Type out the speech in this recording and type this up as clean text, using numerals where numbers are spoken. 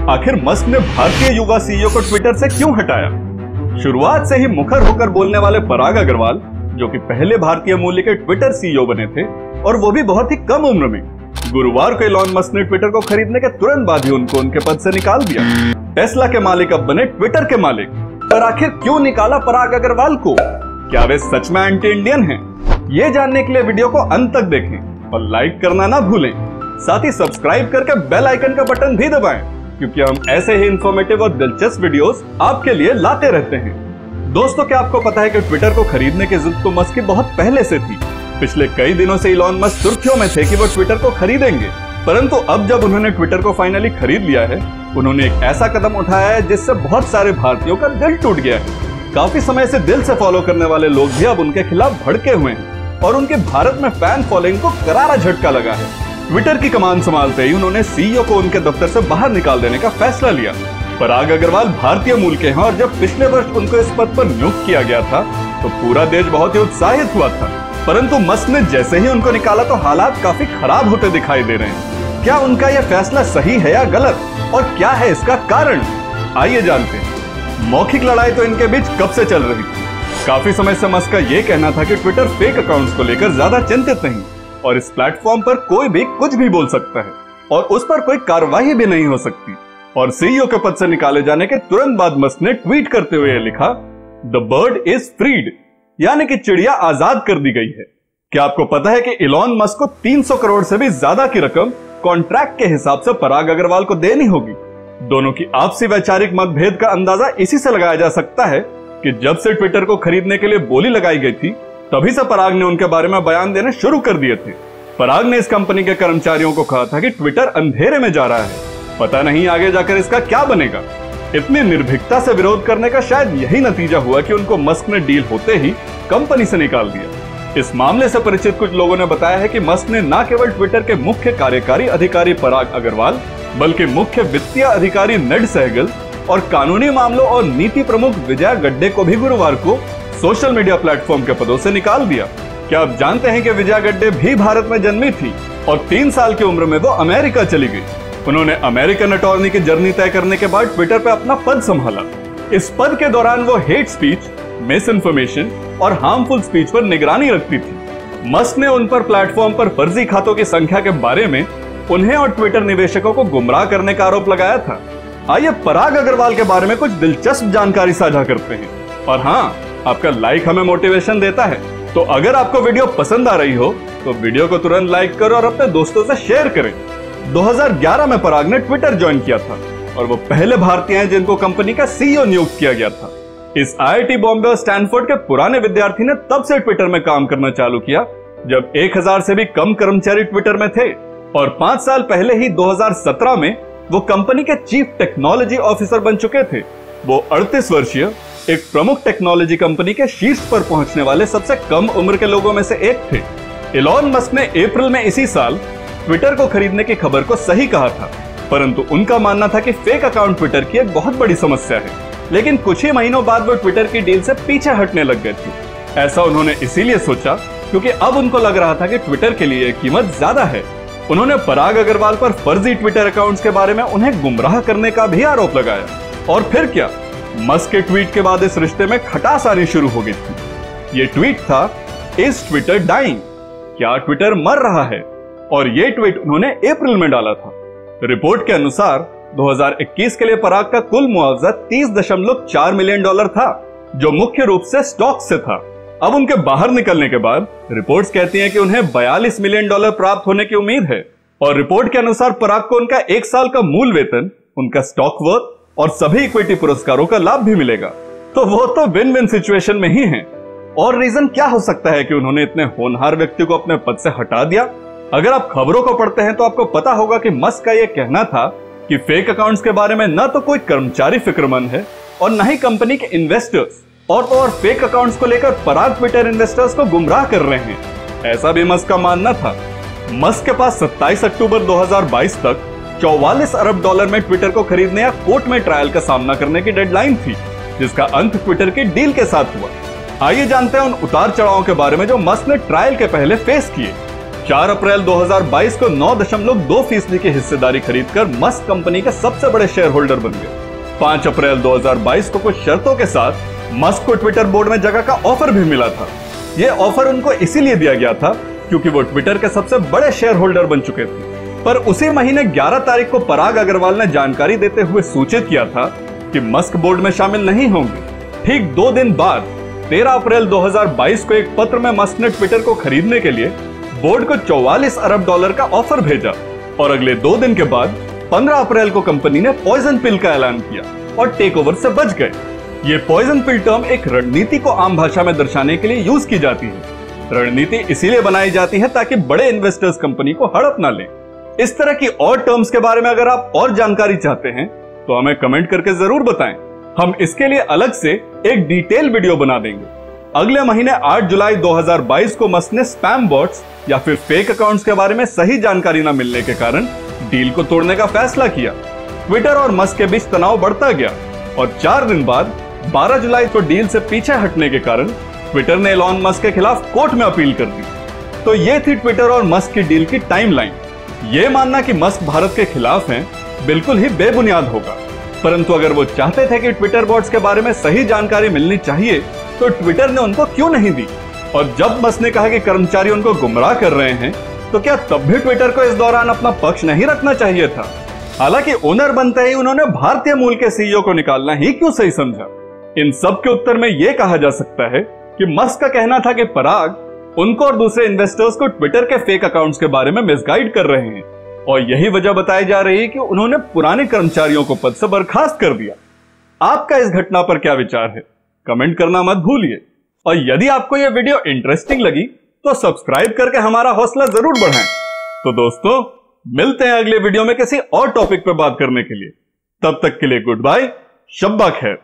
आखिर मस्क ने भारतीय युवा सीईओ को ट्विटर से क्यों हटाया? शुरुआत से ही मुखर होकर बोलने वाले पराग अग्रवाल, जो कि पहले भारतीय मूल्य के ट्विटर सीईओ बने थे और वो भी बहुत ही कम उम्र में, गुरुवार को इलॉन मस्क ने ट्विटर को खरीदने के तुरंत बाद ही उनको उनके पद से निकाल दिया। टेस्ला के मालिक अब बने ट्विटर के मालिक। पर आखिर क्यों निकाला पराग अग्रवाल को? क्या वे सच में एंटी इंडियन हैं? ये जानने के लिए वीडियो को अंत तक देखें और लाइक करना ना भूलें। साथ ही सब्सक्राइब करके बेल आइकन का बटन भी दबाएं, क्योंकि हम ऐसे ही इंफॉर्मेटिव और दिलचस्प वीडियोस आपके लिए लाते रहते हैं। दोस्तों, क्या आपको पता है कि ट्विटर को खरीदने की जिद तो मस्क की बहुत पहले से थी। पिछले कई दिनों से इलॉन मस्क सुर्खियों में थे कि वो ट्विटर को खरीदेंगे, परंतु अब जब उन्होंने ट्विटर को फाइनली खरीद लिया है, उन्होंने एक ऐसा कदम उठाया है जिससे बहुत सारे भारतीयों का दिल टूट गया है। काफी समय से दिल से फॉलो करने वाले लोग भी अब उनके खिलाफ भड़के हुए हैं और उनके भारत में फैन फॉलोइंग को करारा झटका लगा है। ट्विटर की कमान संभालते ही उन्होंने सीईओ को उनके दफ्तर से बाहर निकाल देने का फैसला लिया। पराग अग्रवाल भारतीय मूल के हैं और जब पिछले वर्ष उनको इस पद पर नियुक्त किया गया था तो पूरा देश बहुत ही उत्साहित हुआ था, परंतु मस्क ने जैसे ही उनको निकाला तो हालात काफी खराब होते दिखाई दे रहे हैं। क्या उनका यह फैसला सही है या गलत, और क्या है इसका कारण? आइए जानते हैं। मौखिक लड़ाई तो इनके बीच कब से चल रही थी। काफी समय से मस्क का यह कहना था कि ट्विटर फेक अकाउंट्स को लेकर ज्यादा चिंतित नहीं और इस प्लेटफॉर्म पर कोई भी कुछ भी बोल सकता है और उस पर कोई कार्रवाई भी नहीं हो सकती। और सीईओ के पद से निकाले जाने के तुरंत बाद मस्क ने ट्वीट करते हुए लिखा, द बर्ड इज फ्रीड, यानी कि चिड़िया आजाद कर दी गई है। क्या आपको पता है कि इलॉन मस्क को 300 करोड़ से भी ज्यादा की रकम कॉन्ट्रैक्ट के हिसाब से पराग अग्रवाल को देनी होगी? दोनों की आपसी वैचारिक मतभेद का अंदाजा इसी से लगाया जा सकता है कि जब से ट्विटर को खरीदने के लिए बोली लगाई गई थी, तभी से पराग ने उनके बारे में बयान देने शुरू कर दिए थे। पराग ने इस कंपनी के कर्मचारियों को कहा था कि ट्विटर अंधेरे में जा रहा है, पता नहीं आगे जाकर इसका क्या बनेगा। इतनी निर्भीकता से विरोध करने का शायद यही नतीजा हुआ कि उनको मस्क ने डील होते ही कंपनी से निकाल दिया। इस मामले से परिचित कुछ लोगों ने बताया है कि मस्क ने न केवल ट्विटर के मुख्य कार्यकारी अधिकारी पराग अग्रवाल, बल्कि मुख्य वित्तीय अधिकारी नेड सहगल और कानूनी मामलों और नीति प्रमुख विजय गड्डे को भी गुरुवार को सोशल मीडिया प्लेटफॉर्म के पदों से निकाल दिया। क्या आप जानते हैं कि विजय गड्डे भी भारत में जन्मी थी और 3 साल की उम्र में वो अमेरिका चली गई। उन्होंने अमेरिकन अटॉर्नी की जर्नी तय करने के बाद ट्विटर पर अपना पद संभाला। इस पद के दौरान वो हेट स्पीच, मिस इन्फॉर्मेशन और हार्मफुल स्पीच पर निगरानी रखती थी। मस्क ने उन पर प्लेटफॉर्म पर फर्जी खातों की संख्या के बारे में उन्हें और ट्विटर निवेशकों को गुमराह करने का आरोप लगाया था। आइए पराग अग्रवाल के बारे में कुछ दिलचस्प जानकारी साझा करते हैं। और हाँ, आपका लाइक हमें मोटिवेशन देता है, तो अगर आपको वीडियो पसंद आ रही हो तो वीडियो को तुरंत लाइक करो और अपने दोस्तों से शेयर करें। 2011 में पराग ने ट्विटर ज्वाइन किया था और वो पहले भारतीय हैं जिनको कंपनी का सीईओ नियुक्त किया गया था। इस आईआईटी बॉम्बे और स्टैनफोर्ड के पुराने विद्यार्थी ने तब से ट्विटर में काम करना चालू किया जब 1000 से भी कम कर्मचारी ट्विटर में थे, और 5 साल पहले ही 2017 में वो कंपनी के चीफ टेक्नोलॉजी ऑफिसर बन चुके थे। वो 38 वर्षीय एक प्रमुख टेक्नोलॉजी कंपनी के शीर्ष पर पहुंचने वाले सबसे कम उम्र के लोगों में से एक थे। इलॉन मस्क ने अप्रैल में इसी साल ट्विटर को खरीदने की खबर को सही कहा था, परंतु उनका मानना था कि फेक अकाउंट ट्विटर की एक बहुत बड़ी समस्या है। लेकिन कुछ ही महीनों बाद वो ट्विटर की डील से पीछे हटने लग गए थे। ऐसा उन्होंने इसीलिए सोचा क्योंकि अब उनको लग रहा था कि ट्विटर के लिए कीमत ज्यादा है। उन्होंने पराग अग्रवाल पर फर्जी ट्विटर अकाउंट्स के बारे में उन्हें गुमराह करने का भी आरोप लगाया। और फिर क्या, मस्क के ट्वीट के बाद इस रिश्ते में खटास आनी शुरू हो गई थी। ये ट्वीट था, इज ट्विटर डाइंग? क्या ट्विटर मर रहा है? और ये ट्वीट उन्होंने अप्रैल में डाला था। रिपोर्ट के अनुसार 2021 के लिए पराग का कुल मुआवजा $30.4 मिलियन था, जो मुख्य रूप से स्टॉक से था। अब उनके बाहर निकलने के बाद रिपोर्ट्स कहती हैं कि उन्हें $42 मिलियन प्राप्त होने की उम्मीद है। और रिपोर्ट के अनुसार पराग को उनका 1 साल का मूल वेतन, उनका स्टॉक वर्थ और सभी इक्विटी पुरस्कारों का लाभ भी मिलेगा। तो वो तो विन विन सिचुएशन में ही है। और रीजन क्या हो सकता है कि उन्होंने इतने होनहार व्यक्ति को अपने पद से हटा दिया? अगर आप खबरों को पढ़ते हैं तो आपको पता होगा कि मस्क का यह कहना था कि फेक अकाउंट्स के बारे में न तो कोई कर्मचारी फिक्रमंद है और न ही कंपनी के इन्वेस्टर्स, और फेक अकाउंट्स को लेकर पराग ट्विटर इन्वेस्टर्स को गुमराह कर रहे हैं, ऐसा भी मस्क का मानना था। मस्क के पास 27 अक्टूबर 2022 तक $44 अरब में ट्विटर को खरीदने या कोर्ट में ट्रायल का सामना करने की डेडलाइन थी, जिसका अंत ट्विटर की डील के साथ हुआ। आइए जानते हैं उन उतार चढ़ावों के बारे में जो मस्क ने ट्रायल के पहले फेस किए। 4 अप्रैल 2022 को 9.2% की हिस्सेदारी खरीदकर मस्क कंपनी के सबसे बड़े शेयर होल्डर बन गए। 5 अप्रैल 2022 को कुछ शर्तों के साथ मस्क को ट्विटर बोर्ड में जगह का ऑफर भी मिला था। यह ऑफर उनको इसीलिए दिया गया था क्योंकि वो ट्विटर के सबसे बड़े शेयर होल्डर बन चुके थे। पर उसी महीने 11 तारीख को पराग अग्रवाल ने जानकारी देते हुए सूचित किया था कि मस्क बोर्ड में शामिल नहीं होंगे। ठीक 2 दिन बाद 13 अप्रैल 2022 को एक पत्र में मस्क ने ट्विटर को खरीदने के लिए बोर्ड को $44 अरब का ऑफर भेजा और अगले 2 दिन के बाद 15 अप्रैल को कंपनी ने पॉइजन पिल का ऐलान किया और टेक ओवर से बच गए। ये पॉइजन पिल टर्म एक रणनीति को आम भाषा में दर्शाने के लिए यूज की जाती है। रणनीति इसीलिए बनाई जाती है ताकि बड़े इन्वेस्टर्स कंपनी को हड़प ना लें। इस तरह की और टर्म्स के बारे में अगर आप और जानकारी चाहते हैं तो हमें कमेंट करके जरूर बताएं। हम इसके लिए अलग से एक डिटेल वीडियो बना देंगे। अगले महीने 8 जुलाई 2022 को मस्क ने स्पैम बॉट्स या फिर फेक अकाउंट्स के बारे में सही जानकारी न मिलने के कारण डील को तोड़ने का फैसला किया। ट्विटर और मस्क के बीच तनाव बढ़ता गया और 4 दिन बाद 12 जुलाई को डील से पीछे हटने के कारण ट्विटर ने एलॉन मस्क के खिलाफ कोर्ट में अपील कर दी। तो ये थी ट्विटर और मस्क की डील की टाइमलाइन। ये मानना कि मस्क भारत के खिलाफ हैं बिल्कुल ही बेबुनियाद होगा, परंतु अगर वो चाहते थे कि ट्विटर बॉट्स के बारे में सही जानकारी मिलनी चाहिए तो ट्विटर ने उनको क्यों नहीं दी? और जब मस्क ने कहा कि कर्मचारी उनको गुमराह कर रहे हैं तो क्या तब भी ट्विटर को इस दौरान अपना पक्ष नहीं रखना चाहिए था? हालांकि ओनर बनते ही उन्होंने भारतीय मूल के सीईओ को निकालना ही क्यों सही समझा? इन सब के उत्तर में यह कहा जा सकता है कि मस्क का कहना था कि पराग उनको और दूसरे इन्वेस्टर्स को ट्विटर के फेक अकाउंट्स के बारे में मिसगाइड कर रहे हैं और यही वजह बताई जा रही है कि उन्होंने पुराने कर्मचारियों को पद से बर्खास्त कर दिया। आपका इस घटना पर क्या विचार है? कमेंट करना मत भूलिए और यदि आपको यह वीडियो इंटरेस्टिंग लगी तो सब्सक्राइब करके हमारा हौसला जरूर बढ़ाएं। तो दोस्तों, मिलते हैं अगले वीडियो में किसी और टॉपिक पर बात करने के लिए। तब तक के लिए गुड बाय, शब्बा खैर।